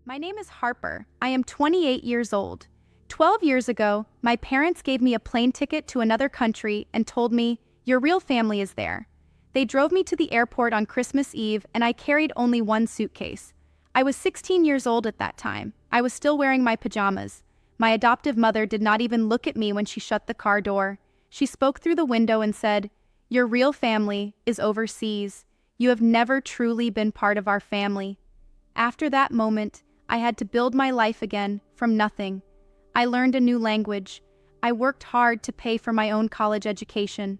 My name is Harper. I am 28 years old. 12 years ago, my parents gave me a plane ticket to another country and told me, "Your real family is there." They drove me to the airport on Christmas Eve and I carried only one suitcase. I was 16 years old at that time. I was still wearing my pajamas. My adoptive mother did not even look at me when she shut the car door. She spoke through the window and said, "Your real family is overseas. You have never truly been part of our family." After that moment, I had to build my life again from nothing. I learned a new language. I worked hard to pay for my own college education.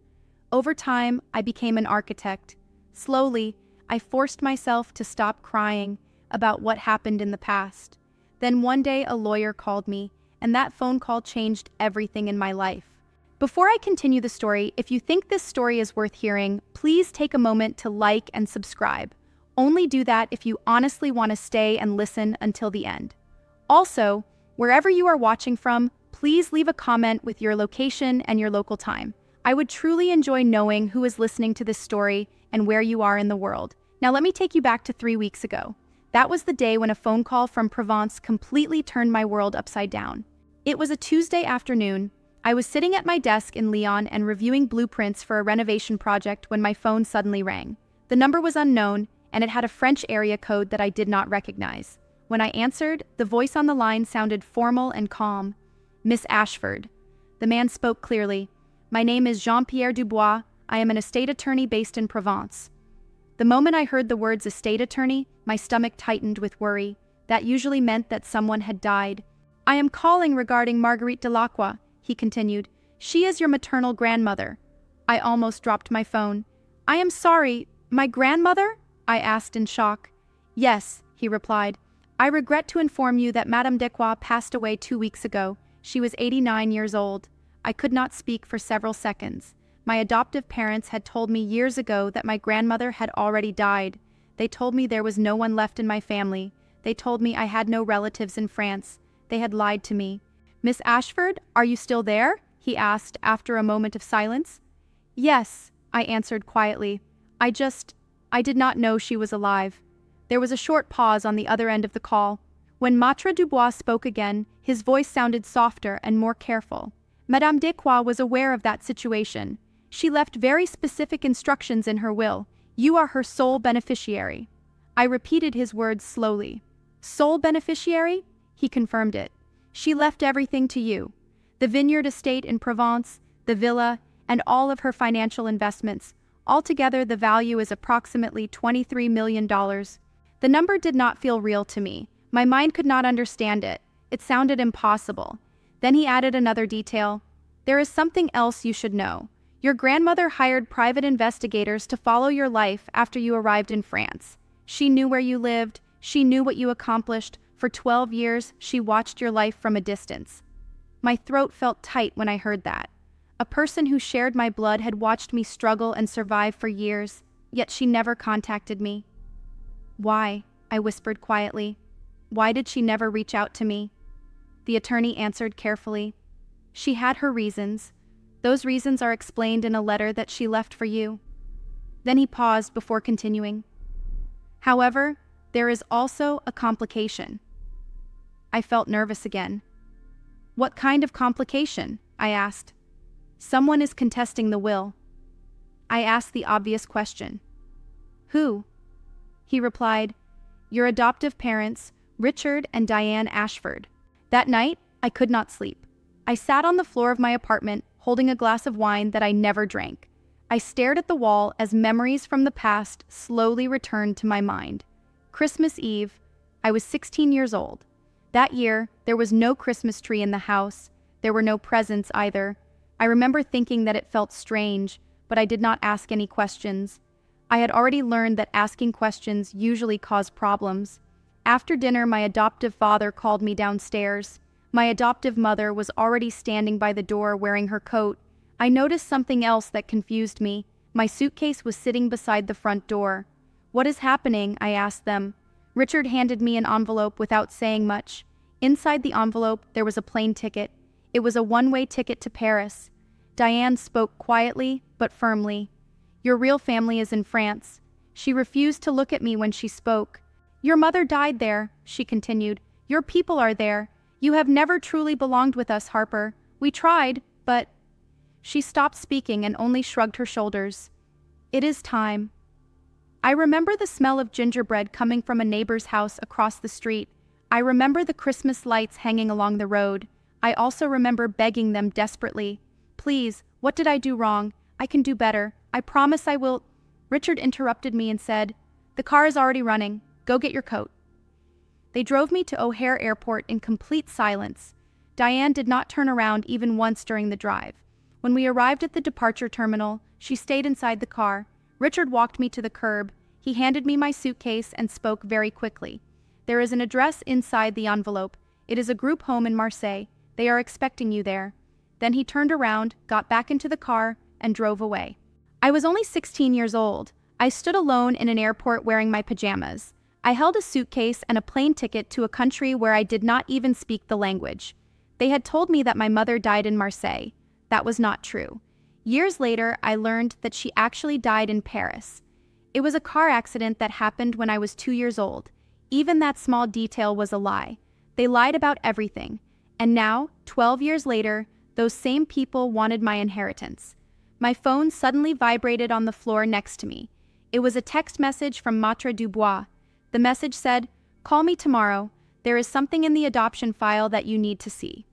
Over time, I became an architect. Slowly, I forced myself to stop crying about what happened in the past. Then one day a lawyer called me, and that phone call changed everything in my life. Before I continue the story, if you think this story is worth hearing, please take a moment to like and subscribe. Only do that if you honestly want to stay and listen until the end. Also, wherever you are watching from, please leave a comment with your location and your local time. I would truly enjoy knowing who is listening to this story and where you are in the world. Now let me take you back to 3 weeks ago. That was the day when a phone call from Provence completely turned my world upside down. It was a Tuesday afternoon. I was sitting at my desk in Lyon and reviewing blueprints for a renovation project when my phone suddenly rang. The number was unknown, and it had a French area code that I did not recognize. When I answered, the voice on the line sounded formal and calm. "Miss Ashford." The man spoke clearly. "My name is Jean-Pierre Dubois. I am an estate attorney based in Provence." The moment I heard the words estate attorney, my stomach tightened with worry. That usually meant that someone had died. "I am calling regarding Marguerite Delacroix," he continued. "She is your maternal grandmother." I almost dropped my phone. "I am sorry, my grandmother?" I asked in shock. "Yes," he replied. "I regret to inform you that Madame Delacroix passed away 2 weeks ago. She was 89 years old." I could not speak for several seconds. My adoptive parents had told me years ago that my grandmother had already died. They told me there was no one left in my family. They told me I had no relatives in France. They had lied to me. "Miss Ashford, are you still there?" he asked after a moment of silence. "Yes," I answered quietly. I did not know she was alive." There was a short pause on the other end of the call. When Maitre Dubois spoke again, his voice sounded softer and more careful. "Madame Delacroix was aware of that situation. She left very specific instructions in her will. You are her sole beneficiary." I repeated his words slowly. "Sole beneficiary?" He confirmed it. "She left everything to you. The vineyard estate in Provence, the villa, and all of her financial investments. Altogether, the value is approximately $23 million. The number did not feel real to me. My mind could not understand it. It sounded impossible. Then he added another detail. "There is something else you should know. Your grandmother hired private investigators to follow your life after you arrived in France. She knew where you lived. She knew what you accomplished. For 12 years, she watched your life from a distance." My throat felt tight when I heard that. A person who shared my blood had watched me struggle and survive for years, yet she never contacted me. "Why?" I whispered quietly. "Why did she never reach out to me?" The attorney answered carefully. "She had her reasons. Those reasons are explained in a letter that she left for you." Then he paused before continuing. "However, there is also a complication." I felt nervous again. "What kind of complication?" I asked. "Someone is contesting the will." I asked the obvious question. "Who?" He replied, "Your adoptive parents, Richard and Diane Ashford." That night, I could not sleep. I sat on the floor of my apartment, holding a glass of wine that I never drank. I stared at the wall as memories from the past slowly returned to my mind. Christmas Eve, I was 16 years old. That year, there was no Christmas tree in the house. There were no presents either. I remember thinking that it felt strange, but I did not ask any questions. I had already learned that asking questions usually caused problems. After dinner, my adoptive father called me downstairs. My adoptive mother was already standing by the door wearing her coat. I noticed something else that confused me. My suitcase was sitting beside the front door. "What is happening?" I asked them. Richard handed me an envelope without saying much. Inside the envelope, there was a plane ticket. It was a one-way ticket to Paris. Diane spoke quietly, but firmly. "Your real family is in France." She refused to look at me when she spoke. Your mother died there, she continued. Your people are there. You have never truly belonged with us, Harper. We tried, but... She stopped speaking and only shrugged her shoulders. It is time. I remember the smell of gingerbread coming from a neighbor's house across the street. I remember the Christmas lights hanging along the road. I also remember begging them desperately. Please, what did I do wrong? I can do better. I promise I will... Richard interrupted me and said, The car is already running. Go get your coat. They drove me to O'Hare Airport in complete silence. Diane did not turn around even once during the drive. When we arrived at the departure terminal, she stayed inside the car. Richard walked me to the curb. He handed me my suitcase and spoke very quickly. There is an address inside the envelope. It is a group home in Marseille. They are expecting you there. Then he turned around, got back into the car, and drove away. I was only 16 years old. I stood alone in an airport wearing my pajamas. I held a suitcase and a plane ticket to a country where I did not even speak the language. They had told me that my mother died in Marseille. That was not true. Years later, I learned that she actually died in Paris. It was a car accident that happened when I was 2 years old. Even that small detail was a lie. They lied about everything. And now, 12 years later, those same people wanted my inheritance. My phone suddenly vibrated on the floor next to me. It was a text message from Maitre Dubois. The message said, Call me tomorrow. There is something in the adoption file that you need to see.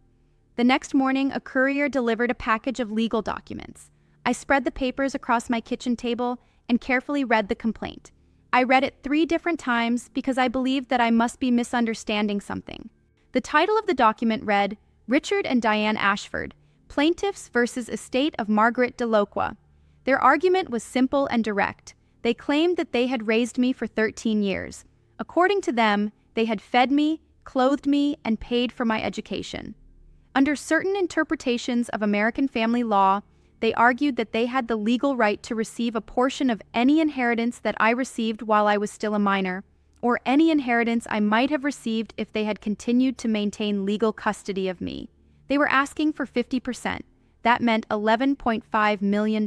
The next morning, a courier delivered a package of legal documents. I spread the papers across my kitchen table and carefully read the complaint. I read it 3 different times because I believed that I must be misunderstanding something. The title of the document read, Richard and Diane Ashford, Plaintiffs versus Estate of Margaret Delacroix. Their argument was simple and direct. They claimed that they had raised me for 13 years. According to them, they had fed me, clothed me, and paid for my education. Under certain interpretations of American family law, they argued that they had the legal right to receive a portion of any inheritance that I received while I was still a minor, or any inheritance I might have received if they had continued to maintain legal custody of me. They were asking for 50%. That meant $11.5 million.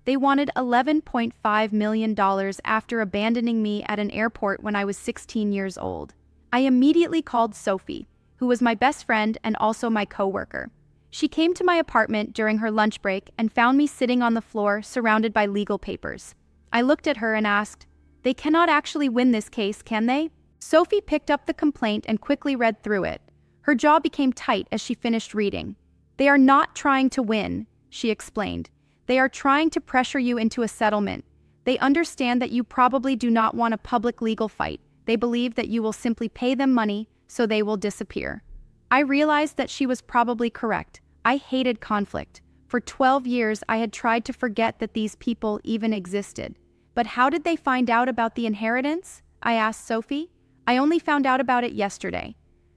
They wanted $11.5 million after abandoning me at an airport when I was 16 years old. I immediately called Sophie, who was my best friend and also my co-worker. She came to my apartment during her lunch break and found me sitting on the floor surrounded by legal papers. I looked at her and asked, They cannot actually win this case, can they? Sophie picked up the complaint and quickly read through it. Her jaw became tight as she finished reading. They are not trying to win, she explained. They are trying to pressure you into a settlement. They understand that you probably do not want a public legal fight. They believe that you will simply pay them money, so they will disappear. I realized that she was probably correct. I hated conflict. For 12 years, I had tried to forget that these people even existed. But how did they find out about the inheritance? I asked Sophie. I only found out about it yesterday.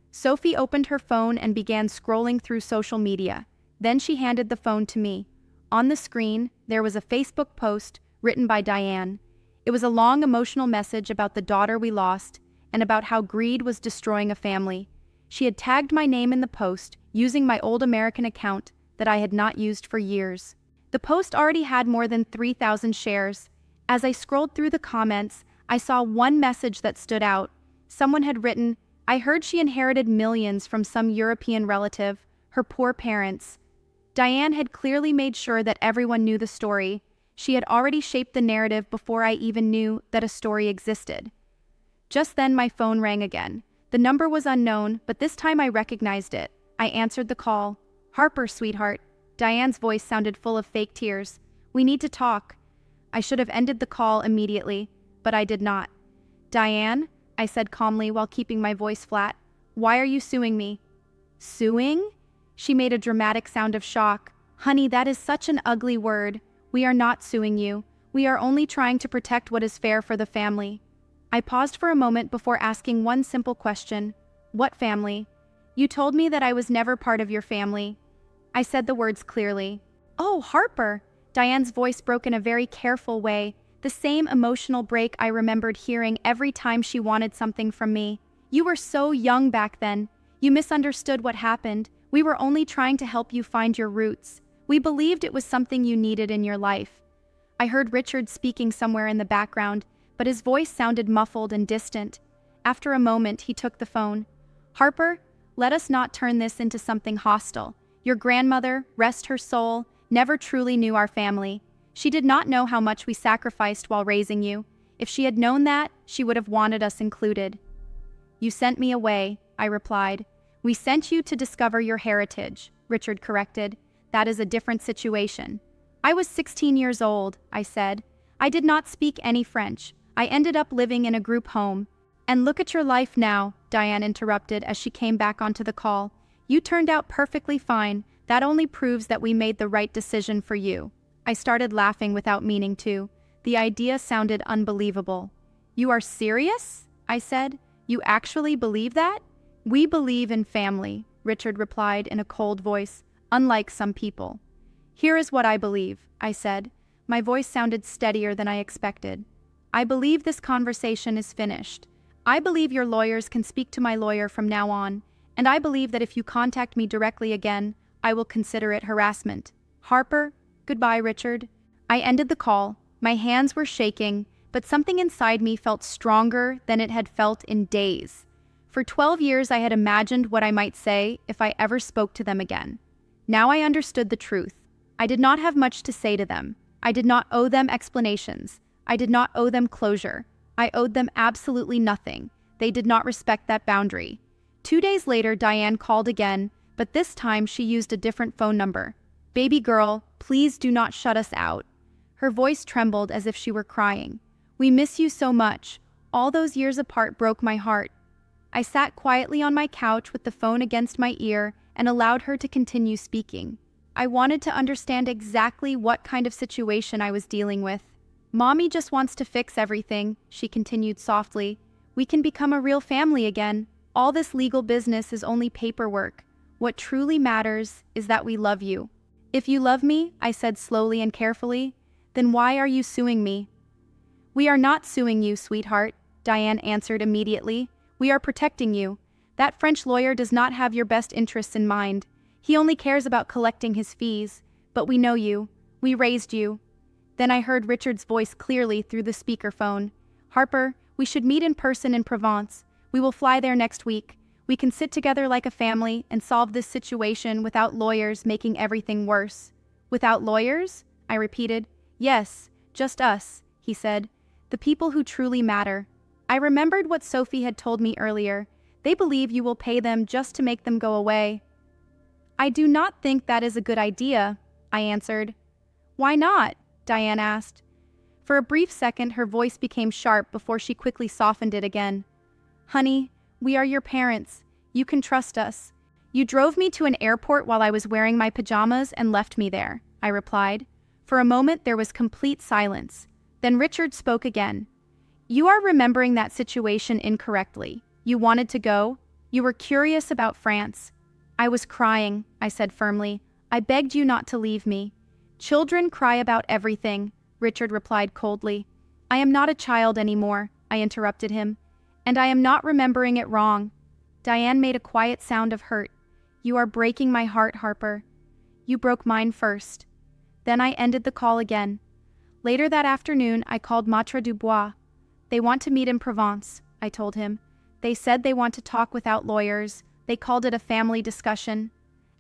Sophie opened her phone and began scrolling through social media. Then she handed the phone to me. On the screen, there was a Facebook post written by Diane. It was a long emotional message about the daughter we lost and about how greed was destroying a family. She had tagged my name in the post using my old American account that I had not used for years. The post already had more than 3,000 shares. As I scrolled through the comments, I saw one message that stood out. Someone had written, I heard she inherited millions from some European relative, her poor parents. Diane had clearly made sure that everyone knew the story. She had already shaped the narrative before I even knew that a story existed. Just then my phone rang again. The number was unknown, but this time I recognized it. I answered the call. Harper, sweetheart. Diane's voice sounded full of fake tears. We need to talk. I should have ended the call immediately, but I did not. Diane, I said calmly while keeping my voice flat, why are you suing me? Suing? She made a dramatic sound of shock. Honey, that is such an ugly word. We are not suing you. We are only trying to protect what is fair for the family. I paused for a moment before asking one simple question. What family? You told me that I was never part of your family. I said the words clearly. Oh, Harper! Diane's voice broke in a very careful way, the same emotional break I remembered hearing every time she wanted something from me. You were so young back then. You misunderstood what happened. We were only trying to help you find your roots. We believed it was something you needed in your life. I heard Richard speaking somewhere in the background, but his voice sounded muffled and distant. After a moment, he took the phone. "Harper, let us not turn this into something hostile. Your grandmother, rest her soul, never truly knew our family. She did not know how much we sacrificed while raising you. If she had known that, she would have wanted us included." "You sent me away," I replied. "We sent you to discover your heritage," Richard corrected. "That is a different situation." "I was 16 years old," I said. "I did not speak any French. I ended up living in a group home." "And look at your life now," Diane interrupted as she came back onto the call. "You turned out perfectly fine. That only proves that we made the right decision for you." I started laughing without meaning to. The idea sounded unbelievable. "You are serious?" I said. "You actually believe that?" "We believe in family," Richard replied in a cold voice, "unlike some people." "Here is what I believe," I said. My voice sounded steadier than I expected. "I believe this conversation is finished. I believe your lawyers can speak to my lawyer from now on, and I believe that if you contact me directly again, I will consider it harassment. Harper, goodbye, Richard." I ended the call. My hands were shaking, but something inside me felt stronger than it had felt in days. For 12 years, I had imagined what I might say if I ever spoke to them again. Now I understood the truth. I did not have much to say to them. I did not owe them explanations. I did not owe them closure. I owed them absolutely nothing. They did not respect that boundary. 2 days later, Diane called again, but this time she used a different phone number. "Baby girl, please do not shut us out." Her voice trembled as if she were crying. "We miss you so much. All those years apart broke my heart." I sat quietly on my couch with the phone against my ear and allowed her to continue speaking. I wanted to understand exactly what kind of situation I was dealing with. "Mommy just wants to fix everything," she continued softly. "We can become a real family again. All this legal business is only paperwork. What truly matters is that we love you." "If you love me," I said slowly and carefully, "then why are you suing me?" "We are not suing you, sweetheart," Diane answered immediately. "We are protecting you. That French lawyer does not have your best interests in mind. He only cares about collecting his fees. But we know you. We raised you." Then I heard Richard's voice clearly through the speakerphone. "Harper, we should meet in person in Provence. We will fly there next week. We can sit together like a family and solve this situation without lawyers making everything worse." "Without lawyers?" I repeated. "Yes, just us," he said. "The people who truly matter." I remembered what Sophie had told me earlier. They believe you will pay them just to make them go away. "I do not think that is a good idea," I answered. "Why not?" Diane asked. For a brief second, her voice became sharp before she quickly softened it again. "Honey, we are your parents. You can trust us. You drove me to an airport while I was wearing my pajamas and left me there," I replied. For a moment, there was complete silence. Then Richard spoke again. "You are remembering that situation incorrectly. You wanted to go. You were curious about France." "I was crying," I said firmly. "I begged you not to leave me." "Children cry about everything," Richard replied coldly. "I am not a child anymore," I interrupted him. "And I am not remembering it wrong." Diane made a quiet sound of hurt. "You are breaking my heart, Harper. You broke mine first." Then I ended the call again. Later that afternoon, I called Maitre Dubois. "They want to meet in Provence," I told him. "They said they want to talk without lawyers. They called it a family discussion."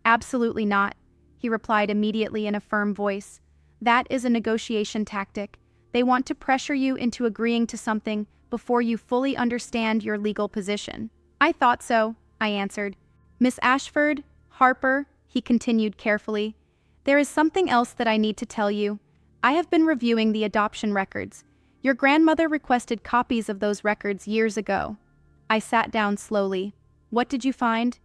"Absolutely not," he replied immediately in a firm voice. "That is a negotiation tactic. They want to pressure you into agreeing to something before you fully understand your legal position." "I thought so," I answered. "Miss Ashford, Harper," he continued carefully, "there is something else that I need to tell you. I have been reviewing the adoption records. Your grandmother requested copies of those records years ago." I sat down slowly. "What did you find?"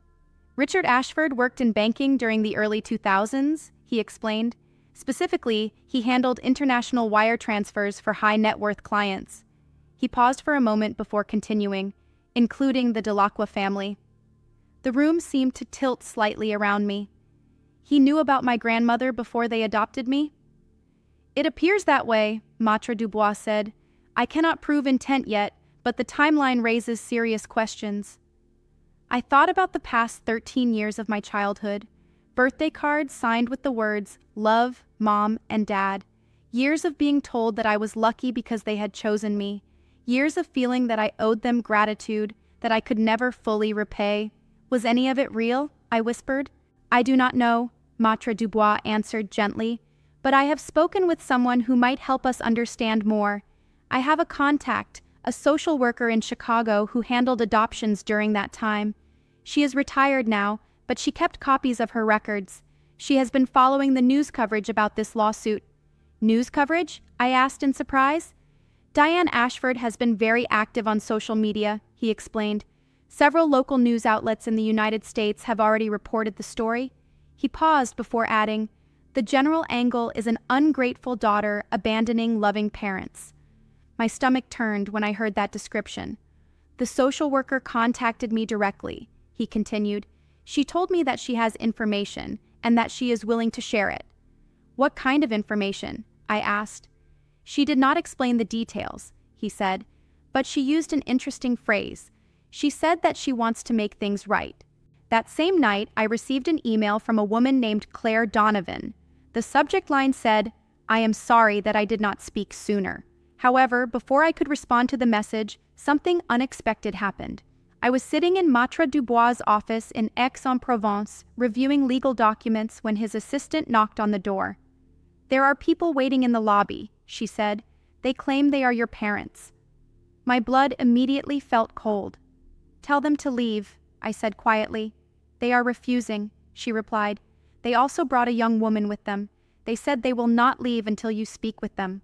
"Richard Ashford worked in banking during the early 2000s, he explained. Specifically, he handled international wire transfers for high-net-worth clients. He paused for a moment before continuing, including the Delacroix family. The room seemed to tilt slightly around me. "He knew about my grandmother before they adopted me?" "It appears that way," Maitre Dubois said. "I cannot prove intent yet, but the timeline raises serious questions." I thought about the past 13 years of my childhood. Birthday cards signed with the words, "Love, Mom, and Dad." Years of being told that I was lucky because they had chosen me. Years of feeling that I owed them gratitude that I could never fully repay. Was any of it real? I whispered. I do not know, Maitre Dubois answered gently, but I have spoken with someone who might help us understand more. I have a contact, a social worker in Chicago who handled adoptions during that time. She is retired now, but she kept copies of her records. She has been following the news coverage about this lawsuit. News coverage? I asked in surprise. Diane Ashford has been very active on social media, he explained. Several local news outlets in the United States have already reported the story. He paused before adding, the general angle is an ungrateful daughter abandoning loving parents. My stomach turned when I heard that description. The social worker contacted me directly, he continued. She told me that she has information and that she is willing to share it. What kind of information? I asked. She did not explain the details, he said, but she used an interesting phrase. She said that she wants to make things right. That same night, I received an email from a woman named Claire Donovan. The subject line said, I am sorry that I did not speak sooner. However, before I could respond to the message, something unexpected happened. I was sitting in Maitre Dubois' office in Aix-en-Provence, reviewing legal documents when his assistant knocked on the door. There are people waiting in the lobby, she said. They claim they are your parents. My blood immediately felt cold. Tell them to leave, I said quietly. They are refusing, she replied. They also brought a young woman with them. They said they will not leave until you speak with them.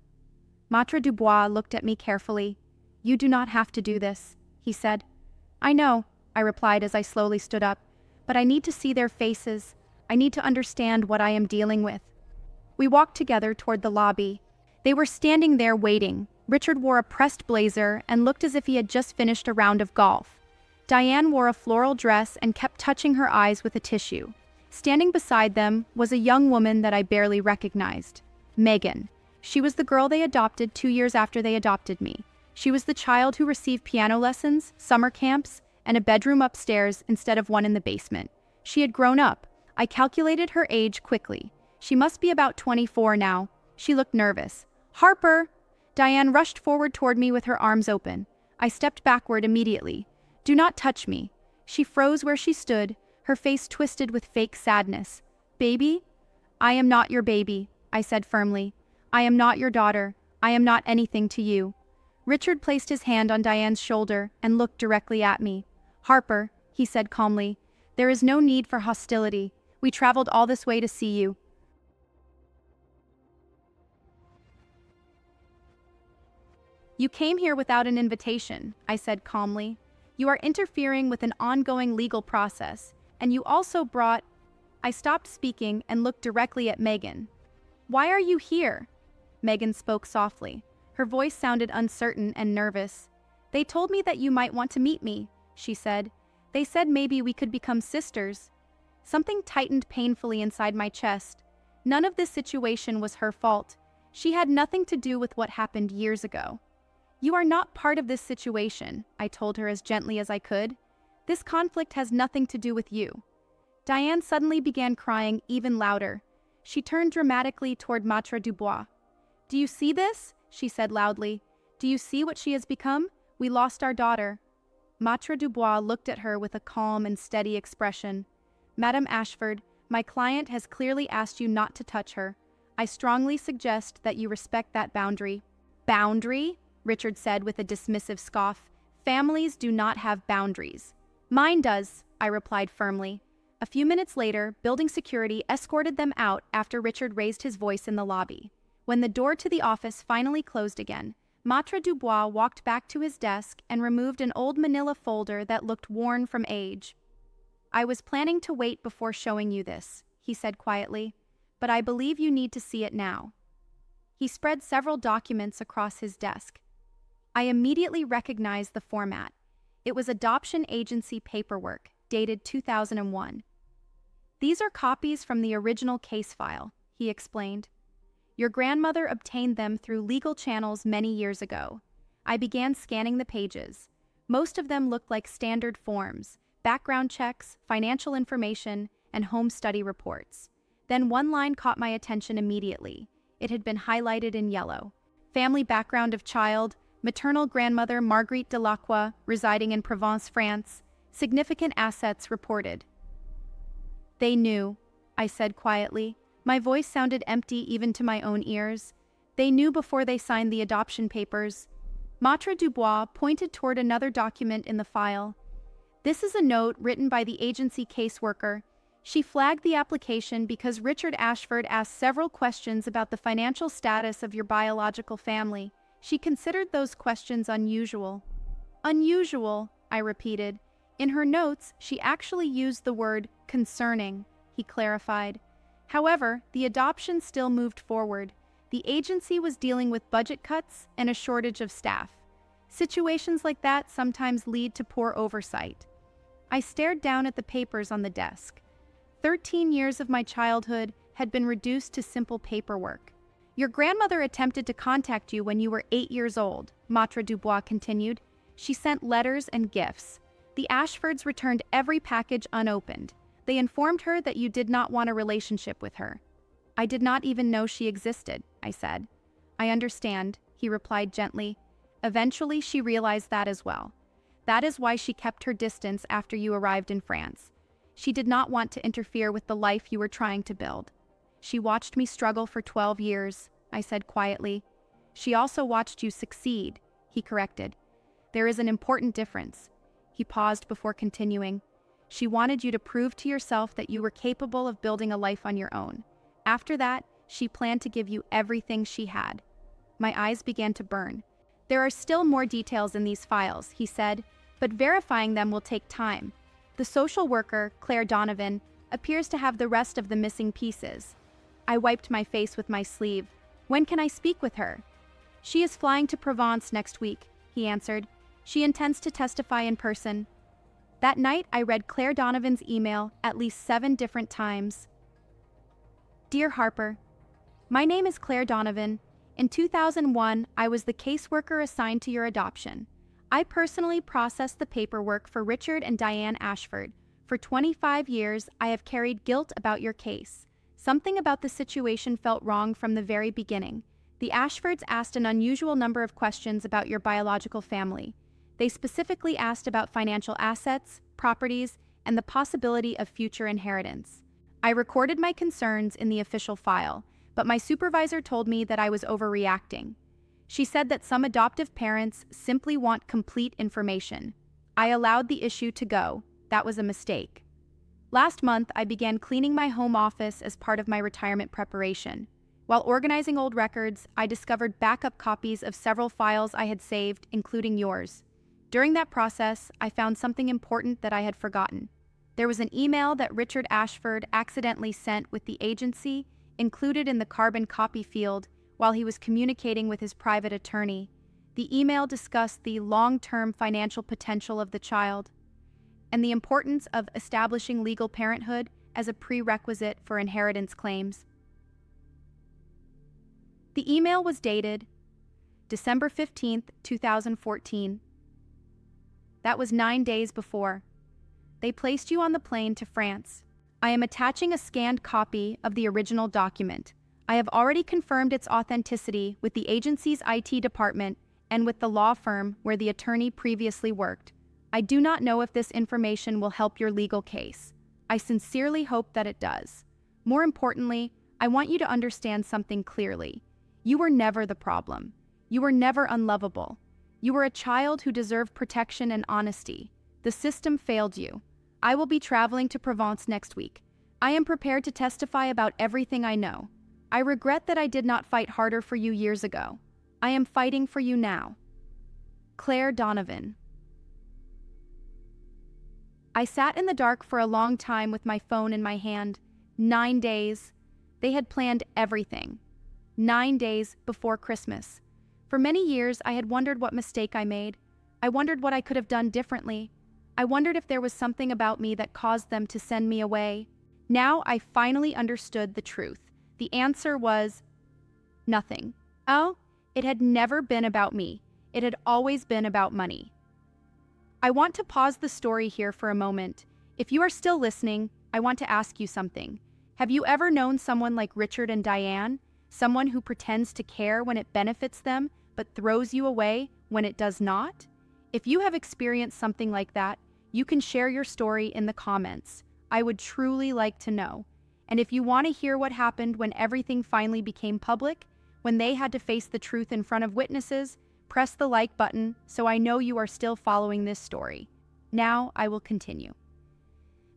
Maitre Dubois looked at me carefully. You do not have to do this, he said. I know, I replied as I slowly stood up, but I need to see their faces. I need to understand what I am dealing with. We walked together toward the lobby. They were standing there waiting. Richard wore a pressed blazer and looked as if he had just finished a round of golf. Diane wore a floral dress and kept touching her eyes with a tissue. Standing beside them was a young woman that I barely recognized. Megan. She was the girl they adopted 2 years after they adopted me. She was the child who received piano lessons, summer camps, and a bedroom upstairs instead of one in the basement. She had grown up. I calculated her age quickly. She must be about 24 now. She looked nervous. Harper! Diane rushed forward toward me with her arms open. I stepped backward immediately. Do not touch me. She froze where she stood, her face twisted with fake sadness. Baby? I am not your baby, I said firmly. I am not your daughter. I am not anything to you. Richard placed his hand on Diane's shoulder and looked directly at me. Harper, he said calmly, there is no need for hostility. We traveled all this way to see you. You came here without an invitation, I said calmly. You are interfering with an ongoing legal process, and you also brought... I stopped speaking and looked directly at Megan. Why are you here? Megan spoke softly. Her voice sounded uncertain and nervous. They told me that you might want to meet me, she said. They said maybe we could become sisters. Something tightened painfully inside my chest. None of this situation was her fault. She had nothing to do with what happened years ago. You are not part of this situation, I told her as gently as I could. This conflict has nothing to do with you. Diane suddenly began crying even louder. She turned dramatically toward Maitre Dubois. Do you see this? She said loudly. Do you see what she has become? We lost our daughter. Maitre Dubois looked at her with a calm and steady expression. Madame Ashford, my client has clearly asked you not to touch her. I strongly suggest that you respect that boundary. Boundary? Richard said with a dismissive scoff. Families do not have boundaries. Mine does, I replied firmly. A few minutes later, building security escorted them out after Richard raised his voice in the lobby. When the door to the office finally closed again, Maitre Dubois walked back to his desk and removed an old manila folder that looked worn from age. I was planning to wait before showing you this, he said quietly, but I believe you need to see it now. He spread several documents across his desk. I immediately recognized the format. It was adoption agency paperwork, dated 2001. These are copies from the original case file, he explained. Your grandmother obtained them through legal channels many years ago. I began scanning the pages. Most of them looked like standard forms, background checks, financial information, and home study reports. Then one line caught my attention immediately. It had been highlighted in yellow. Family background of child, Maternal grandmother Marguerite Delacroix, residing in Provence, France. Significant assets reported. They knew, I said quietly. My voice sounded empty even to my own ears. They knew before they signed the adoption papers. Maitre Dubois pointed toward another document in the file. This is a note written by the agency caseworker. She flagged the application because Richard Ashford asked several questions about the financial status of your biological family. She considered those questions unusual. Unusual, I repeated. In her notes, she actually used the word concerning, he clarified. However, the adoption still moved forward. The agency was dealing with budget cuts and a shortage of staff. Situations like that sometimes lead to poor oversight. I stared down at the papers on the desk. 13 years of my childhood had been reduced to simple paperwork. Your grandmother attempted to contact you when you were 8 years old, Maitre Dubois continued. She sent letters and gifts. The Ashfords returned every package unopened. They informed her that you did not want a relationship with her. I did not even know she existed, I said. I understand, he replied gently. Eventually, she realized that as well. That is why she kept her distance after you arrived in France. She did not want to interfere with the life you were trying to build. She watched me struggle for 12 years, I said quietly. She also watched you succeed, he corrected. There is an important difference. He paused before continuing. She wanted you to prove to yourself that you were capable of building a life on your own. After that, she planned to give you everything she had. My eyes began to burn. There are still more details in these files, he said, but verifying them will take time. The social worker, Claire Donovan, appears to have the rest of the missing pieces. I wiped my face with my sleeve. When can I speak with her? She is flying to Provence next week, he answered. She intends to testify in person. That night, I read Claire Donovan's email at least 7 different times. Dear Harper, my name is Claire Donovan. In 2001, I was the caseworker assigned to your adoption. I personally processed the paperwork for Richard and Diane Ashford. For 25 years, I have carried guilt about your case. Something about the situation felt wrong from the very beginning. The Ashfords asked an unusual number of questions about your biological family. They specifically asked about financial assets, properties, and the possibility of future inheritance. I recorded my concerns in the official file, but my supervisor told me that I was overreacting. She said that some adoptive parents simply want complete information. I allowed the issue to go. That was a mistake. Last month, I began cleaning my home office as part of my retirement preparation. While organizing old records, I discovered backup copies of several files I had saved, including yours. During that process, I found something important that I had forgotten. There was an email that Richard Ashford accidentally sent with the agency, included in the carbon copy field, while he was communicating with his private attorney. The email discussed the long-term financial potential of the child and the importance of establishing legal parenthood as a prerequisite for inheritance claims. The email was dated December 15, 2014. That was 9 days before. They placed you on the plane to France. I am attaching a scanned copy of the original document. I have already confirmed its authenticity with the agency's IT department and with the law firm where the attorney previously worked. I do not know if this information will help your legal case. I sincerely hope that it does. More importantly, I want you to understand something clearly. You were never the problem. You were never unlovable. You were a child who deserved protection and honesty. The system failed you. I will be traveling to Provence next week. I am prepared to testify about everything I know. I regret that I did not fight harder for you years ago. I am fighting for you now. Claire Donovan. I sat in the dark for a long time with my phone in my hand. 9 days. They had planned everything. 9 days before Christmas. For many years, I had wondered what mistake I made. I wondered what I could have done differently. I wondered if there was something about me that caused them to send me away. Now I finally understood the truth. The answer was nothing. Oh, it had never been about me. It had always been about money. I want to pause the story here for a moment. If you are still listening, I want to ask you something. Have you ever known someone like Richard and Diane? Someone who pretends to care when it benefits them, but throws you away when it does not? If you have experienced something like that, you can share your story in the comments. I would truly like to know. And if you want to hear what happened when everything finally became public, when they had to face the truth in front of witnesses, press the like button so I know you are still following this story. Now I will continue.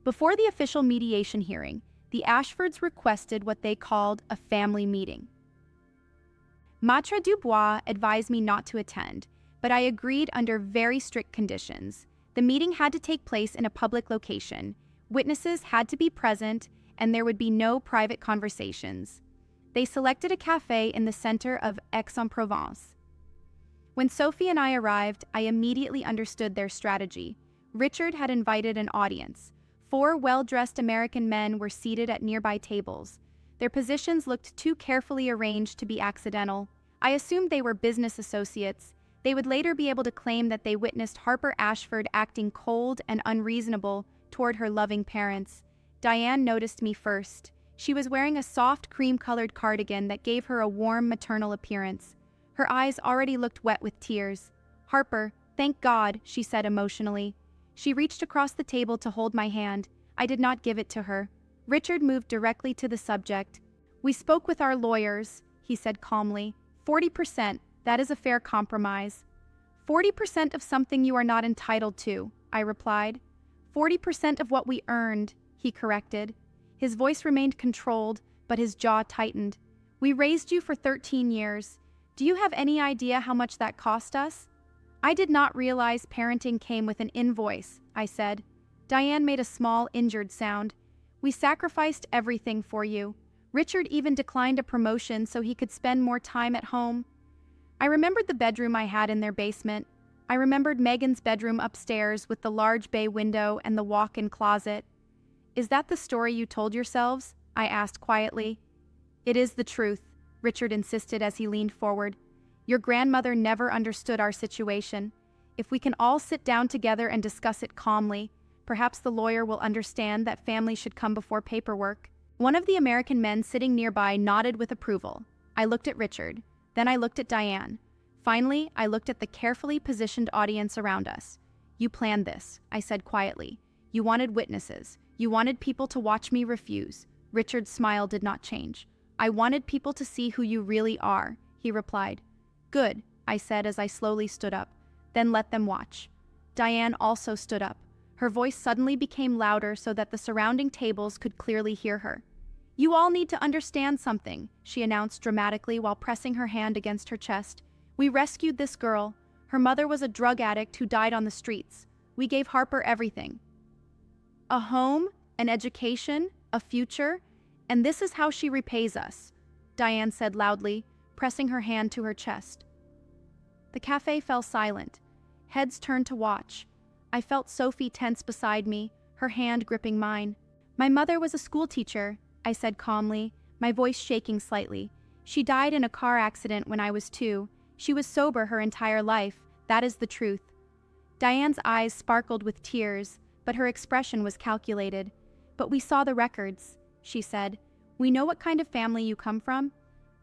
Before the official mediation hearing, the Ashfords requested what they called a family meeting. Maitre Dubois advised me not to attend, but I agreed under very strict conditions. The meeting had to take place in a public location, witnesses had to be present, and there would be no private conversations. They selected a cafe in the center of Aix-en-Provence. When Sophie and I arrived, I immediately understood their strategy. Richard had invited an audience. 4 well-dressed American men were seated at nearby tables. Their positions looked too carefully arranged to be accidental. I assumed they were business associates. They would later be able to claim that they witnessed Harper Ashford acting cold and unreasonable toward her loving parents. Diane noticed me first. She was wearing a soft cream-colored cardigan that gave her a warm maternal appearance. Her eyes already looked wet with tears. "Harper, thank God," she said emotionally. She reached across the table to hold my hand. I did not give it to her. Richard moved directly to the subject. "We spoke with our lawyers," he said calmly. 40%, that is a fair compromise." 40% of something you are not entitled to," I replied. 40% of what we earned," he corrected. His voice remained controlled, but his jaw tightened. "We raised you for 13 years. Do you have any idea how much that cost us?" "I did not realize parenting came with an invoice," I said. Diane made a small, injured sound. "We sacrificed everything for you. Richard even declined a promotion so he could spend more time at home." I remembered the bedroom I had in their basement. I remembered Megan's bedroom upstairs with the large bay window and the walk-in closet. "Is that the story you told yourselves?" I asked quietly. "It is the truth," Richard insisted as he leaned forward. "Your grandmother never understood our situation. If we can all sit down together and discuss it calmly, perhaps the lawyer will understand that family should come before paperwork." One of the American men sitting nearby nodded with approval. I looked at Richard. Then I looked at Diane. Finally, I looked at the carefully positioned audience around us. "You planned this," I said quietly. "You wanted witnesses. You wanted people to watch me refuse." Richard's smile did not change. "I wanted people to see who you really are," he replied. "Good," I said as I slowly stood up. "Then let them watch." Diane also stood up. Her voice suddenly became louder so that the surrounding tables could clearly hear her. "You all need to understand something," she announced dramatically while pressing her hand against her chest. "We rescued this girl. Her mother was a drug addict who died on the streets. We gave Harper everything. A home, an education, a future, and this is how she repays us," Diane said loudly, pressing her hand to her chest. The cafe fell silent. Heads turned to watch. I felt Sophie tense beside me, her hand gripping mine. "My mother was a schoolteacher," I said calmly, my voice shaking slightly. "She died in a car accident when I was 2. She was sober her entire life. That is the truth." Diane's eyes sparkled with tears, but her expression was calculated. "But we saw the records," she said. "We know what kind of family you come from."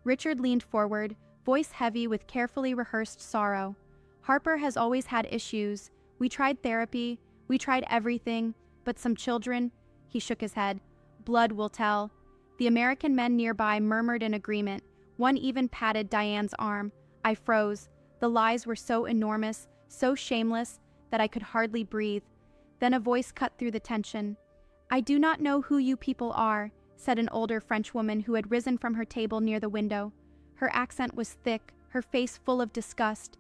Richard leaned forward, voice heavy with carefully rehearsed sorrow. "Harper has always had issues. We tried therapy, we tried everything, but some children," he shook his head. "Blood will tell." The American men nearby murmured in agreement. One even patted Diane's arm. I froze. The lies were so enormous, so shameless, that I could hardly breathe. Then a voice cut through the tension. "I do not know who you people are," said an older French woman who had risen from her table near the window. Her accent was thick, her face full of disgust.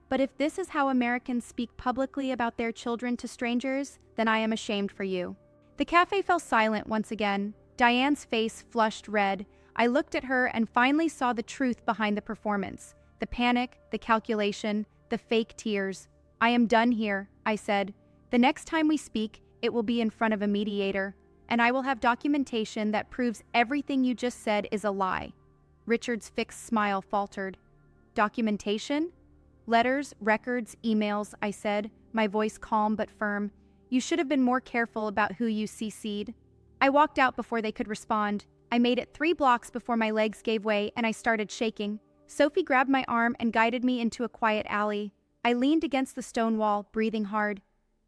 "But if this is how Americans speak publicly about their children to strangers, then I am ashamed for you." The cafe fell silent once again. Diane's face flushed red. I looked at her and finally saw the truth behind the performance. The panic, the calculation, the fake tears. "I am done here," I said. "The next time we speak, it will be in front of a mediator, and I will have documentation that proves everything you just said is a lie." Richard's fixed smile faltered. "Documentation?" "Letters, records, emails," I said, my voice calm but firm. "You should have been more careful about who you CC'd." I walked out before they could respond. I made it 3 blocks before my legs gave way and I started shaking. Sophie grabbed my arm and guided me into a quiet alley. I leaned against the stone wall, breathing hard.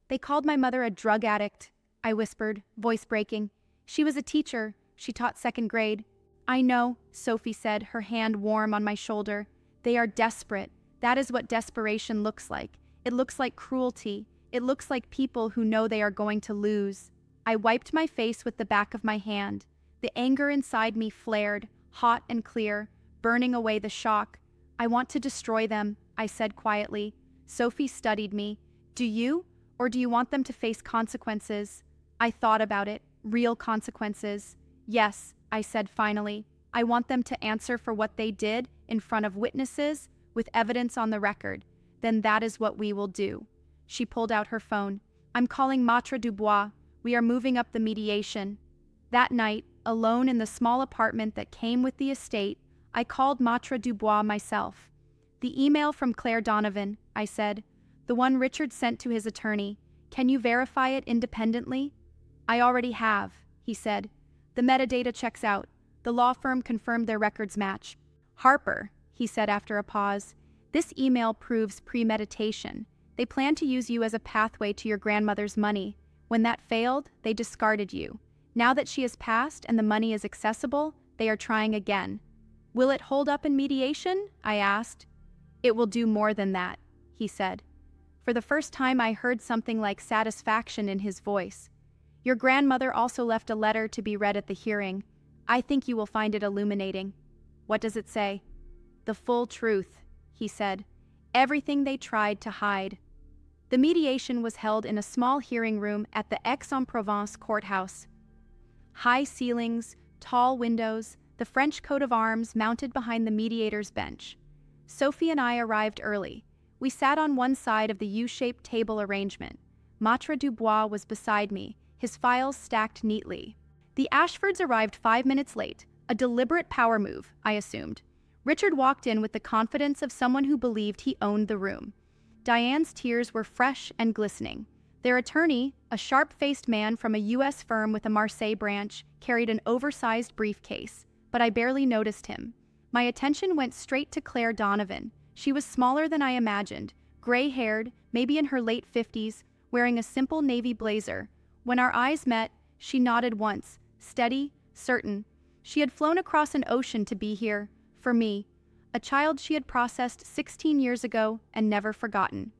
They called my mother a drug addict, I whispered, voice breaking. She was a teacher. She taught second grade. I know, Sophie said, her hand warm on my shoulder. They are desperate. That is what desperation looks like. It looks like cruelty. It looks like people who know they are going to lose. I wiped my face with the back of my hand. The anger inside me flared, hot and clear, burning away the shock. I want to destroy them, I said quietly. Sophie studied me. Do you? Or do you want them to face consequences? I thought about it. Real consequences. Yes, I said finally. I want them to answer for what they did in front of witnesses with evidence on the record. Then that is what we will do. She pulled out her phone. I'm calling Maitre Dubois. We are moving up the mediation. That night, alone in the small apartment that came with the estate, I called Maitre Dubois myself. The email from Claire Donovan, I said. The one Richard sent to his attorney. Can you verify it independently? I already have, he said. The metadata checks out. The law firm confirmed their records match. Harper, he said after a pause, this email proves premeditation. They plan to use you as a pathway to your grandmother's money. When that failed, they discarded you. Now that she has passed and the money is accessible, they are trying again. Will it hold up in mediation? I asked. It will do more than that, he said. For the first time, I heard something like satisfaction in his voice. Your grandmother also left a letter to be read at the hearing. I think you will find it illuminating. What does it say? The full truth, he said. Everything they tried to hide. The mediation was held in a small hearing room at the Aix-en-Provence courthouse. High ceilings, tall windows, the French coat of arms mounted behind the mediator's bench. Sophie and I arrived early. We sat on one side of the U-shaped table arrangement. Maitre Dubois was beside me, his files stacked neatly. The Ashfords arrived 5 minutes late, a deliberate power move, I assumed. Richard walked in with the confidence of someone who believed he owned the room. Diane's tears were fresh and glistening. Their attorney, a sharp-faced man from a U.S. firm with a Marseille branch, carried an oversized briefcase, but I barely noticed him. My attention went straight to Claire Donovan. She was smaller than I imagined, gray-haired, maybe in her late 50s, wearing a simple navy blazer. When our eyes met, she nodded once, steady, certain. She had flown across an ocean to be here, for me, a child she had processed 16 years ago and never forgotten.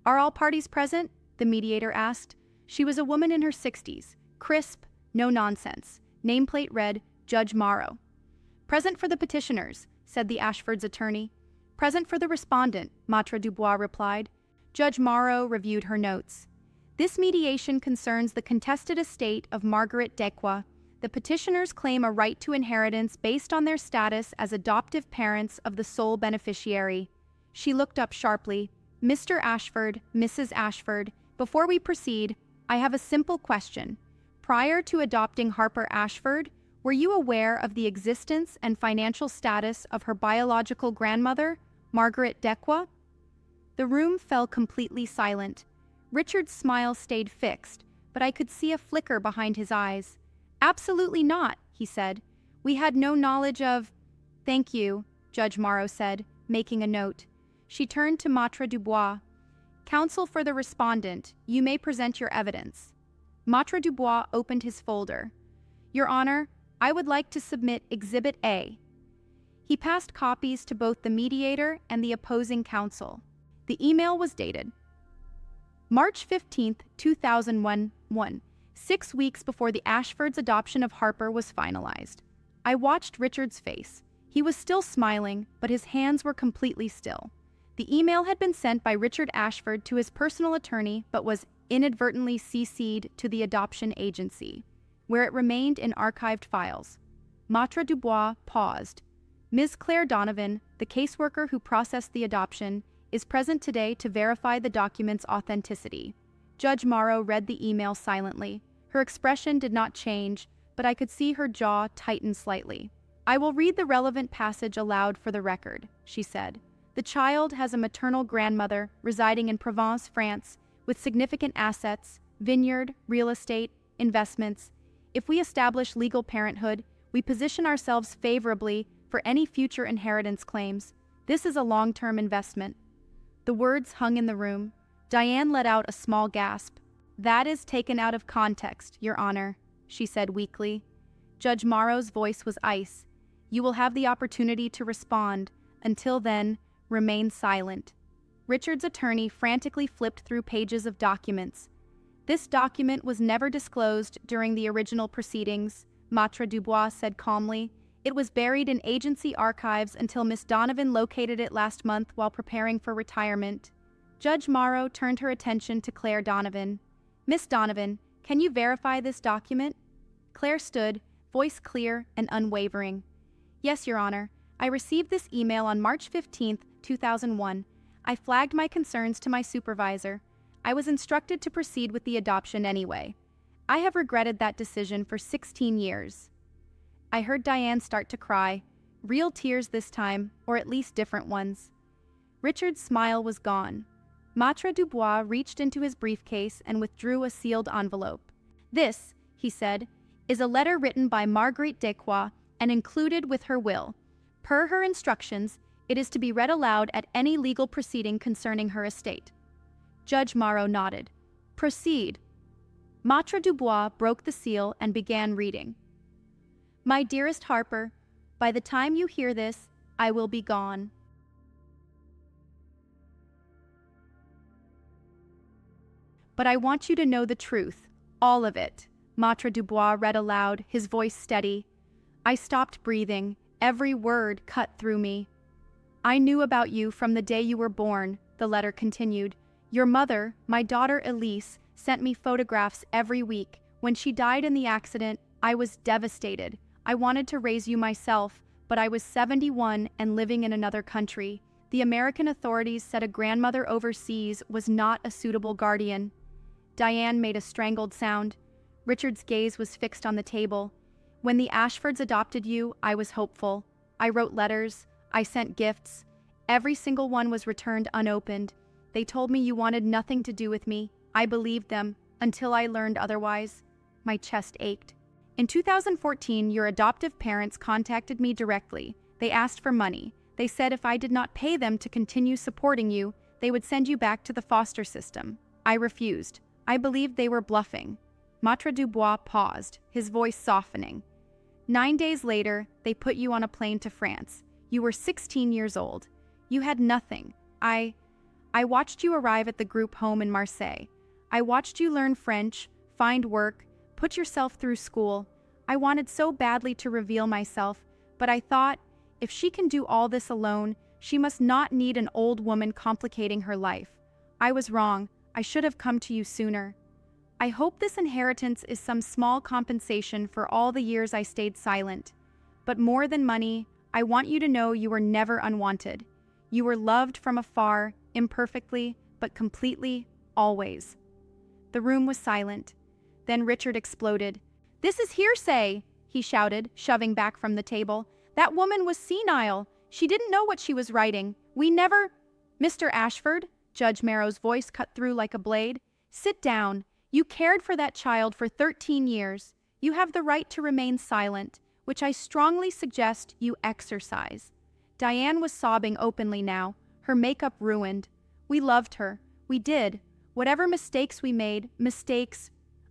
Are all parties present? The mediator asked. She was a woman in her 60s, crisp, no nonsense. Nameplate read, Judge Morrow. Present for the petitioners, said the Ashfords' attorney. Present for the respondent, Maitre Dubois replied. Judge Morrow reviewed her notes. This mediation concerns the contested estate of Margaret Dequa. The petitioners claim a right to inheritance based on their status as adoptive parents of the sole beneficiary. She looked up sharply. Mr. Ashford, Mrs. Ashford, before we proceed, I have a simple question. Prior to adopting Harper Ashford, were you aware of the existence and financial status of her biological grandmother, Margaret Dequa? The room fell completely silent. Richard's smile stayed fixed, but I could see a flicker behind his eyes. Absolutely not, he said. We had no knowledge of— Thank you, Judge Morrow said, making a note. She turned to Maitre Dubois. Counsel for the respondent, you may present your evidence. Maitre Dubois opened his folder. Your Honor, I would like to submit Exhibit A. He passed copies to both the mediator and the opposing counsel. The email was dated March 15, 2001, 6 weeks before the Ashfords' adoption of Harper was finalized. I watched Richard's face. He was still smiling, but his hands were completely still. The email had been sent by Richard Ashford to his personal attorney, but was inadvertently CC'd to the adoption agency, where it remained in archived files. Maitre Dubois paused. Ms. Claire Donovan, the caseworker who processed the adoption, is present today to verify the document's authenticity. Judge Morrow read the email silently. Her expression did not change, but I could see her jaw tighten slightly. I will read the relevant passage aloud for the record, she said. The child has a maternal grandmother residing in Provence, France, with significant assets, vineyard, real estate, investments. If we establish legal parenthood, we position ourselves favorably for any future inheritance claims. This is a long-term investment. The words hung in the room. Diane let out a small gasp. "That is taken out of context, Your Honor," she said weakly. Judge Morrow's voice was ice. "You will have the opportunity to respond. Until then, remain silent." Richard's attorney frantically flipped through pages of documents. "This document was never disclosed during the original proceedings," Maitre Dubois said calmly. "It was buried in agency archives until Miss Donovan located it last month while preparing for retirement." Judge Morrow turned her attention to Claire Donovan. "Miss Donovan, can you verify this document?" Claire stood, voice clear and unwavering. "Yes, Your Honor. I received this email on March 15, 2001. I flagged my concerns to my supervisor. I was instructed to proceed with the adoption anyway. I have regretted that decision for 16 years. I heard Diane start to cry. Real tears this time, or at least different ones. Richard's smile was gone. Maitre Dubois reached into his briefcase and withdrew a sealed envelope. "This," he said, "is a letter written by Marguerite Descroix and included with her will. Per her instructions, it is to be read aloud at any legal proceeding concerning her estate." Judge Morrow nodded. "Proceed." Maitre Dubois broke the seal and began reading. "My dearest Harper, by the time you hear this, I will be gone. But I want you to know the truth, all of it," Maitre Dubois read aloud, his voice steady. "I stopped breathing, every word cut through me. I knew about you from the day you were born," the letter continued. "Your mother, my daughter Elise, sent me photographs every week. When she died in the accident, I was devastated. I wanted to raise you myself, but I was 71 and living in another country. The American authorities said a grandmother overseas was not a suitable guardian." Diane made a strangled sound. Richard's gaze was fixed on the table. "When the Ashfords adopted you, I was hopeful. I wrote letters. I sent gifts. Every single one was returned unopened. They told me you wanted nothing to do with me. I believed them, until I learned otherwise." My chest ached. "In 2014, your adoptive parents contacted me directly. They asked for money. They said if I did not pay them to continue supporting you, they would send you back to the foster system. I refused. I believed they were bluffing." Maitre Dubois paused, his voice softening. 9 days later, they put you on a plane to France. You were 16 years old. You had nothing. I watched you arrive at the group home in Marseille. I watched you learn French, find work, put yourself through school. I wanted so badly to reveal myself, but I thought, if she can do all this alone, she must not need an old woman complicating her life. I was wrong. I should have come to you sooner. I hope this inheritance is some small compensation for all the years I stayed silent. But more than money, I want you to know you were never unwanted. You were loved from afar, imperfectly, but completely, always." The room was silent. Then Richard exploded. "This is hearsay," he shouted, shoving back from the table. "That woman was senile. She didn't know what she was writing. We never—" "Mr. Ashford," Judge Morrow's voice cut through like a blade. "Sit down. You cared for that child for 13 years. You have the right to remain silent, which I strongly suggest you exercise." Diane was sobbing openly now, her makeup ruined. "We loved her. We did. Whatever mistakes we made, mistakes—"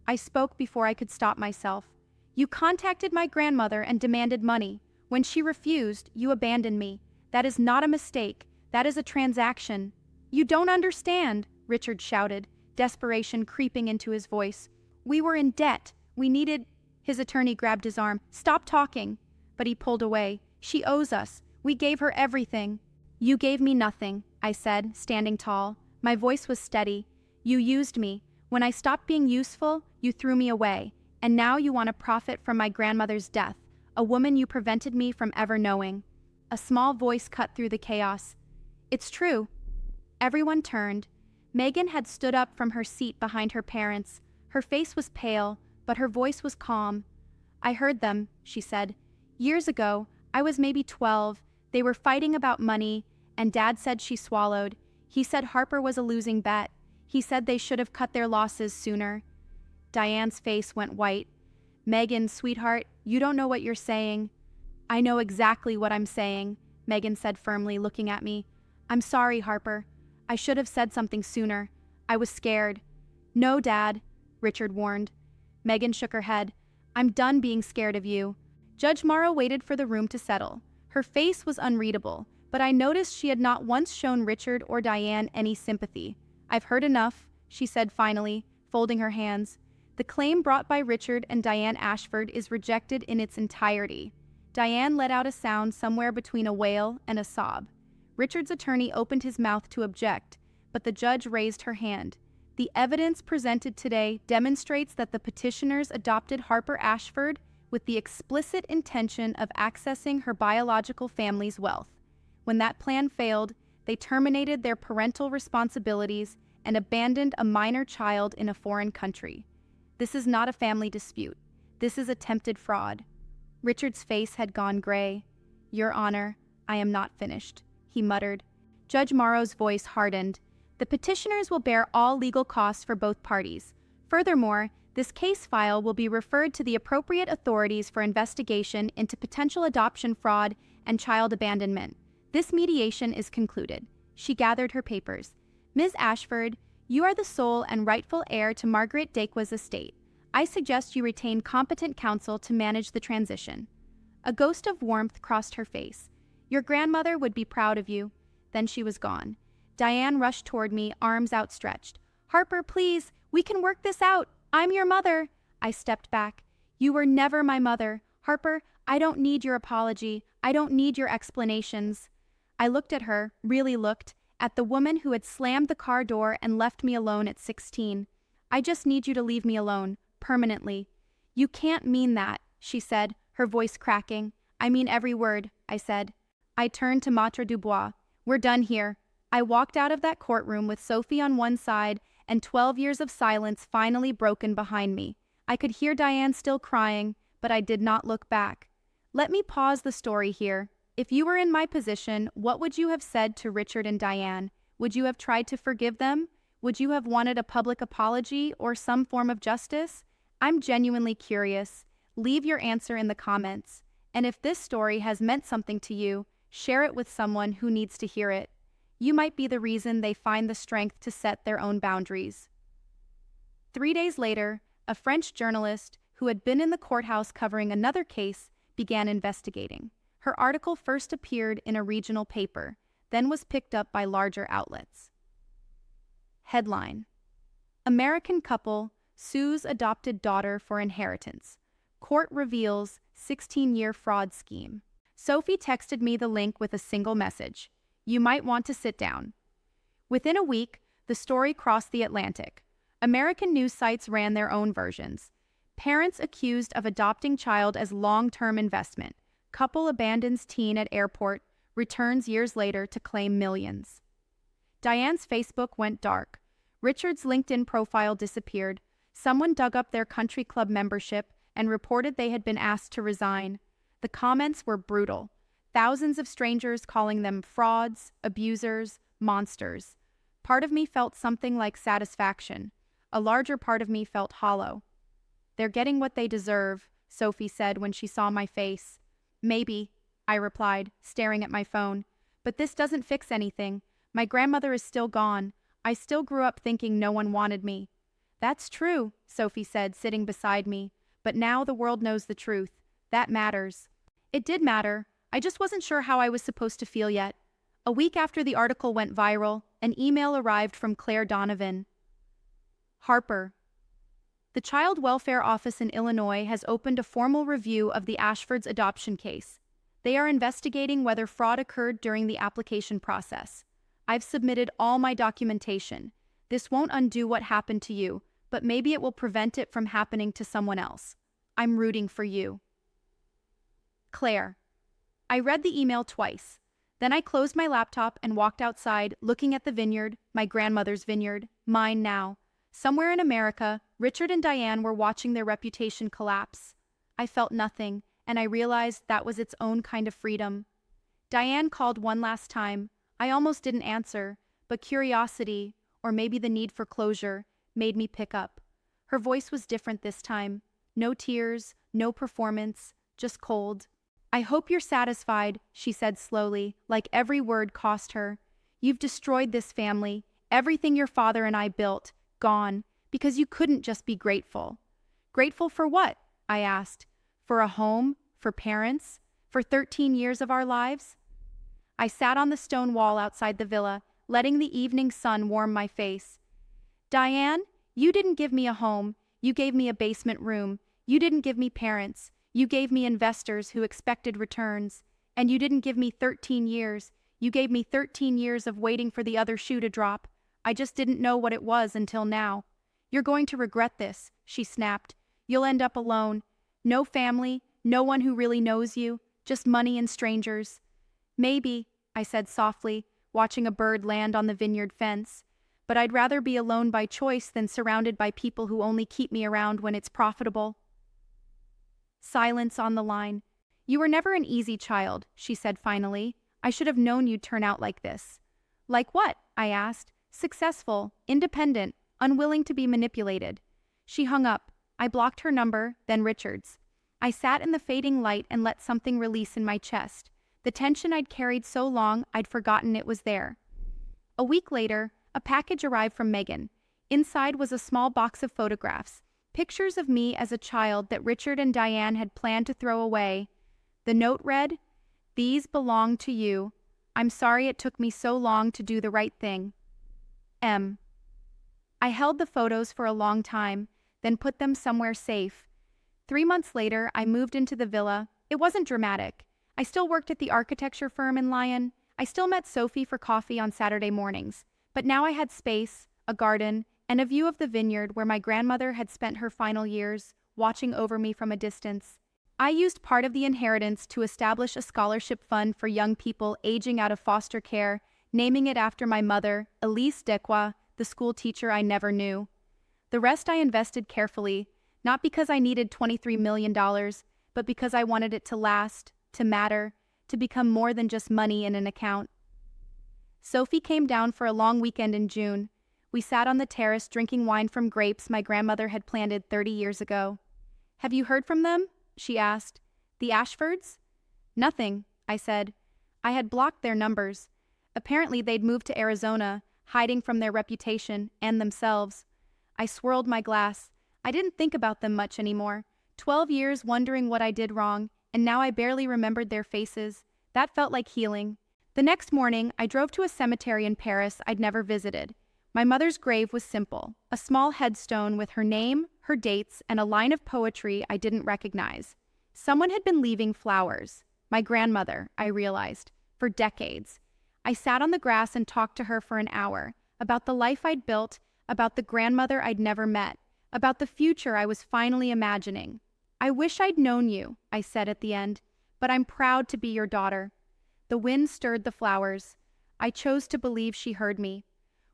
I spoke before I could stop myself. "You contacted my grandmother and demanded money. When she refused, you abandoned me. That is not a mistake. That is a transaction." "You don't understand," Richard shouted, desperation creeping into his voice. "We were in debt. We needed—" His attorney grabbed his arm. "Stop talking." But he pulled away. "She owes us. We gave her everything." "You gave me nothing," I said, standing tall. My voice was steady. "You used me. When I stopped being useful, you threw me away. And now you want to profit from my grandmother's death, a woman you prevented me from ever knowing." A small voice cut through the chaos. "It's true." Everyone turned. Megan had stood up from her seat behind her parents. Her face was pale, but her voice was calm. "I heard them," she said. "Years ago, I was maybe 12. They were fighting about money, and Dad said she swallowed. He said Harper was a losing bet. He said they should have cut their losses sooner." Diane's face went white. "Megan, sweetheart, you don't know what you're saying." "I know exactly what I'm saying," Megan said firmly, looking at me. "I'm sorry, Harper. I should have said something sooner. I was scared. No, Dad, Richard warned. Megan shook her head. I'm done being scared of you. Judge Morrow waited for the room to settle. Her face was unreadable, but I noticed she had not once shown Richard or Diane any sympathy. I've heard enough, she said finally, folding her hands. The claim brought by Richard and Diane Ashford is rejected in its entirety. Diane let out a sound somewhere between a wail and a sob. Richard's attorney opened his mouth to object, but the judge raised her hand. The evidence presented today demonstrates that the petitioners adopted Harper Ashford with the explicit intention of accessing her biological family's wealth. When that plan failed, they terminated their parental responsibilities and abandoned a minor child in a foreign country. This is not a family dispute. This is attempted fraud. Richard's face had gone gray. Your Honor, I am not finished, he muttered. Judge Morrow's voice hardened. The petitioners will bear all legal costs for both parties. Furthermore, this case file will be referred to the appropriate authorities for investigation into potential adoption fraud and child abandonment. This mediation is concluded. She gathered her papers. Ms. Ashford, you are the sole and rightful heir to Margaret Daqua's estate. I suggest you retain competent counsel to manage the transition. A ghost of warmth crossed her face. Your grandmother would be proud of you. Then she was gone. Diane rushed toward me, arms outstretched. Harper, please, we can work this out. I'm your mother. I stepped back. You were never my mother. Harper, I don't need your apology. I don't need your explanations. I looked at her, really looked, at the woman who had slammed the car door and left me alone at 16. I just need you to leave me alone, permanently. You can't mean that, she said, her voice cracking. I mean every word, I said. I turned to Maitre Dubois. We're done here. I walked out of that courtroom with Sophie on one side and 12 years of silence finally broken behind me. I could hear Diane still crying, but I did not look back. Let me pause the story here. If you were in my position, what would you have said to Richard and Diane? Would you have tried to forgive them? Would you have wanted a public apology or some form of justice? I'm genuinely curious. Leave your answer in the comments. And if this story has meant something to you, share it with someone who needs to hear it. You might be the reason they find the strength to set their own boundaries. 3 days later, a French journalist who had been in the courthouse covering another case began investigating. Her article first appeared in a regional paper, then was picked up by larger outlets. Headline: American couple sues adopted daughter for inheritance. Court reveals 16-year fraud scheme. Sophie texted me the link with a single message. You might want to sit down. Within a week, the story crossed the Atlantic. American news sites ran their own versions. Parents accused of adopting child as long-term investment. Couple abandons teen at airport, returns years later to claim millions. Diane's Facebook went dark. Richard's LinkedIn profile disappeared. Someone dug up their country club membership and reported they had been asked to resign. The comments were brutal. Thousands of strangers calling them frauds, abusers, monsters. Part of me felt something like satisfaction. A larger part of me felt hollow. They're getting what they deserve, Sophie said when she saw my face. Maybe, I replied, staring at my phone. But this doesn't fix anything. My grandmother is still gone. I still grew up thinking no one wanted me. That's true, Sophie said, sitting beside me. But now the world knows the truth. That matters. It did matter. I just wasn't sure how I was supposed to feel yet. A week after the article went viral, an email arrived from Claire Donovan. Harper. The Child Welfare Office in Illinois has opened a formal review of the Ashfords' adoption case. They are investigating whether fraud occurred during the application process. I've submitted all my documentation. This won't undo what happened to you, but maybe it will prevent it from happening to someone else. I'm rooting for you. Claire. I read the email twice. Then I closed my laptop and walked outside, looking at the vineyard, my grandmother's vineyard, mine now. Somewhere in America, Richard and Diane were watching their reputation collapse. I felt nothing, and I realized that was its own kind of freedom. Diane called one last time. I almost didn't answer, but curiosity, or maybe the need for closure, made me pick up. Her voice was different this time. No tears, no performance, just cold. I hope you're satisfied, she said slowly, like every word cost her. You've destroyed this family, everything your father and I built, gone, because you couldn't just be grateful. Grateful for what? I asked. For a home? For parents? For 13 years of our lives? I sat on the stone wall outside the villa, letting the evening sun warm my face. Diane, you didn't give me a home, you gave me a basement room. You didn't give me parents, you gave me investors who expected returns. And you didn't give me 13 years, you gave me 13 years of waiting for the other shoe to drop. I just didn't know what it was until now. You're going to regret this, she snapped. You'll end up alone. No family, no one who really knows you, just money and strangers. Maybe, I said softly, watching a bird land on the vineyard fence. But I'd rather be alone by choice than surrounded by people who only keep me around when it's profitable. Silence on the line. You were never an easy child, she said finally. I should have known you'd turn out like this. Like what? I asked. Successful, independent, unwilling to be manipulated. She hung up. I blocked her number, then Richard's. I sat in the fading light and let something release in my chest. The tension I'd carried so long I'd forgotten it was there. A week later, a package arrived from Megan. Inside was a small box of photographs, pictures of me as a child that Richard and Diane had planned to throw away. The note read, "These belong to you. I'm sorry it took me so long to do the right thing. M." I held the photos for a long time, then put them somewhere safe. 3 months later, I moved into the villa. It wasn't dramatic. I still worked at the architecture firm in Lyon. I still met Sophie for coffee on Saturday mornings. But now I had space, a garden, and a view of the vineyard where my grandmother had spent her final years, watching over me from a distance. I used part of the inheritance to establish a scholarship fund for young people aging out of foster care, naming it after my mother, Elise Dequa, the school teacher I never knew. The rest I invested carefully, not because I needed $23 million, but because I wanted it to last, to matter, to become more than just money in an account. Sophie came down for a long weekend in June. We sat on the terrace drinking wine from grapes my grandmother had planted 30 years ago. "Have you heard from them?" she asked. "The Ashfords?" "Nothing," I said. I had blocked their numbers. Apparently they'd moved to Arizona, hiding from their reputation and themselves. I swirled my glass. I didn't think about them much anymore. 12 years wondering what I did wrong, and now I barely remembered their faces. That felt like healing. The next morning, I drove to a cemetery in Paris I'd never visited. My mother's grave was simple, a small headstone with her name, her dates, and a line of poetry I didn't recognize. Someone had been leaving flowers. My grandmother, I realized, for decades. I sat on the grass and talked to her for an hour, about the life I'd built, about the grandmother I'd never met, about the future I was finally imagining. "I wish I'd known you," I said at the end, "but I'm proud to be your daughter." The wind stirred the flowers. I chose to believe she heard me.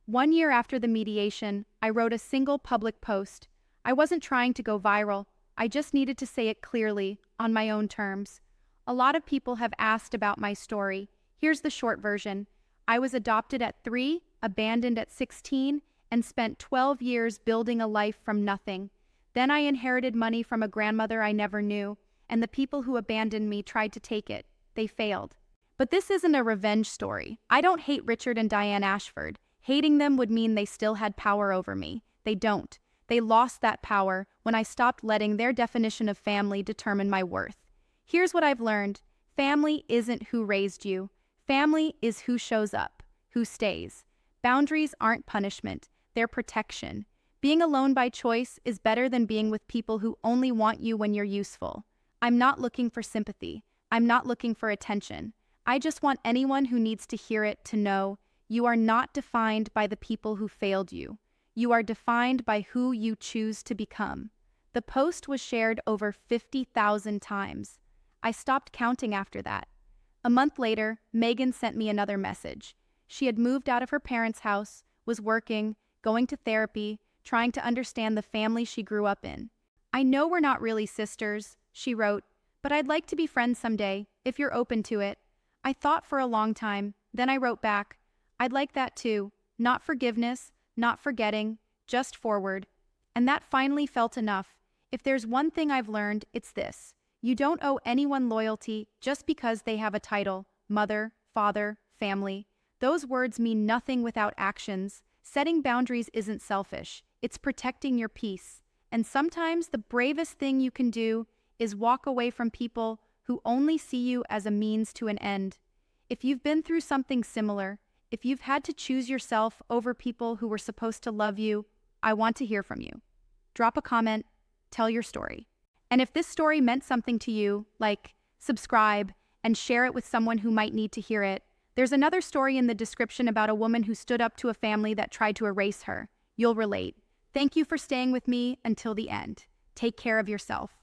1 year after the mediation, I wrote a single public post. I wasn't trying to go viral. I just needed to say it clearly, on my own terms. A lot of people have asked about my story. Here's the short version. I was adopted at 3, abandoned at 16, and spent 12 years building a life from nothing. Then I inherited money from a grandmother I never knew, and the people who abandoned me tried to take it. They failed. But this isn't a revenge story. I don't hate Richard and Diane Ashford. Hating them would mean they still had power over me. They don't. They lost that power when I stopped letting their definition of family determine my worth. Here's what I've learned. Family isn't who raised you. Family is who shows up, who stays. Boundaries aren't punishment. They're protection. Being alone by choice is better than being with people who only want you when you're useful. I'm not looking for sympathy. I'm not looking for attention. I just want anyone who needs to hear it to know you are not defined by the people who failed you. You are defined by who you choose to become. The post was shared over 50,000 times. I stopped counting after that. A month later, Megan sent me another message. She had moved out of her parents' house, was working, going to therapy, trying to understand the family she grew up in. "I know we're not really sisters," she wrote, "but I'd like to be friends someday, if you're open to it." I thought for a long time, then I wrote back, "I'd like that too. Not forgiveness, not forgetting, just forward." And that finally felt enough. If there's one thing I've learned, it's this. You don't owe anyone loyalty just because they have a title, mother, father, family. Those words mean nothing without actions. Setting boundaries isn't selfish, it's protecting your peace. And sometimes the bravest thing you can do is walk away from people who only see you as a means to an end. If you've been through something similar, if you've had to choose yourself over people who were supposed to love you, I want to hear from you. Drop a comment, tell your story. And if this story meant something to you, like, subscribe, and share it with someone who might need to hear it. There's another story in the description about a woman who stood up to a family that tried to erase her. You'll relate. Thank you for staying with me until the end. Take care of yourself.